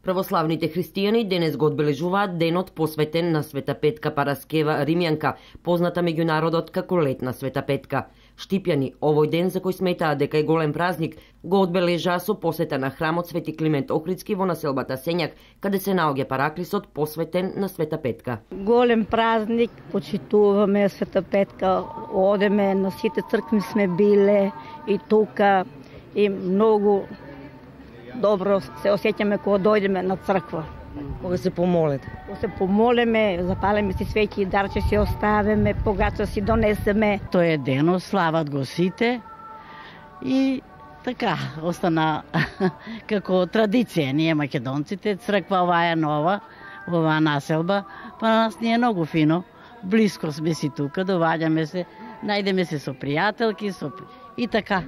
Православните христијани денес го одбележуваат денот посветен на Света Петка Параскева Римјанка, позната меѓу народот како Летна Света Петка. Штипјани овој ден, за кој сметаат дека е голем празник, го одбележаа со посета на храмот Свети Климент Охридски во населбата Сењак, каде се наоѓа параклисот посветен на Света Петка. Голем празник, почитуваме Света Петка, одеме на сите цркви сме биле и тука и многу добро се осеќаме кога дојдеме на црква. Кога се помолете? Кога се помолеме, запалеме си свеќи и дарче си оставеме, погача си донесеме. Тој е денот, слават го сите и така, остана како традиција. Ние македонците, црква оваа е нова, оваа населба, па на нас ни е многу фино. Блиско сме си тука, доваѓаме се, најдеме се со пријателки, и така.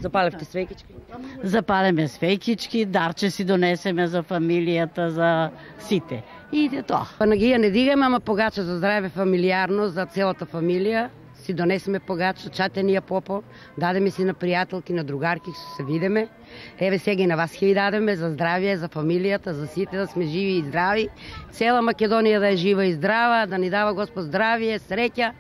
Запалевте свеќички? Запалеме свеќички, дарче си донесеме за фамилијата, за сите. И тоа. Панагија не дигаме, ама погача за здраве фамилијарно, за целата фамилија. Си донесеме погача, чатенија попо, дадеме си на пријателки, на другарки, што се видиме. Еве сега и на вас ќе ви дадеме за здравје, за фамилијата, за сите да сме живи и здрави. Цела Македонија да е жива и здрава, да ни дава Господ здравје, среќа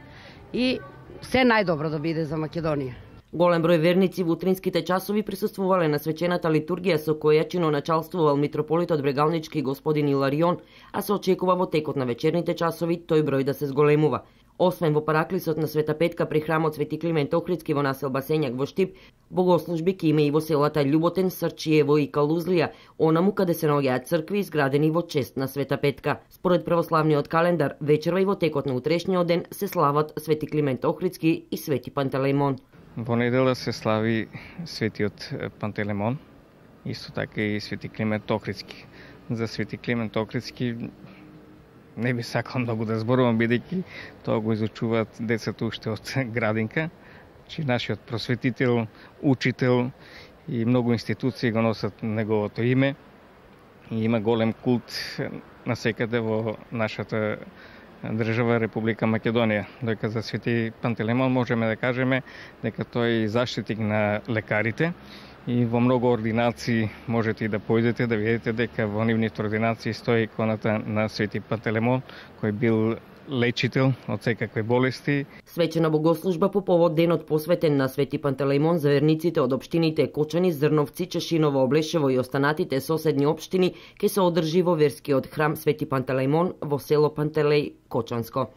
и се најдобро да биде за Македонија. Голем број верници во утринските часови присуствувале на свечената литургија со која чиноначалствувал митрополитот Брегалнички господин Иларион, а се очекува во текот на вечерните часови тој број да се зголемува. Освен во параклисот на Света Петка при храмот Свети Климент Охридски во населба Сењак во Штип, богослужби ќе има и во селата Љуботен, Срчиево и Калузлија, онаму каде се наоѓаат цркви изградени во чест на Света Петка. Според православниот календар, вечерва и во текот на утрешниот ден се слават Свети Климент Охридски и Свети Пантелеимон. Во недела се слави Светиот Пантелеимон, исто така и Свети Климент Охридски. За Свети Климент Охридски не би сакал многу да зборувам, бидејќи тоа го изучуваат децата уште од градинка, че нашиот просветител, учител и многу институции го носат неговото име. И има голем култ насекаде во нашата држава Република Македонија. Дојка за Свети Пантелеимон можеме да кажеме дека тој е заштитник на лекарите и во многу ординации можете и да појдете да видите дека во нивните ординации стои иконата на Свети Пантелеимон, кој бил лечител од секакви болести. Свечена богослужба по повод денот посветен на Свети Пантелеимон за верниците од општините Кочани, Зрновци, Чешиново, Облешево и останатите соседни општини ќе се одржи во верскиот храм Свети Пантелеимон во село Пантелеј, Кочанско.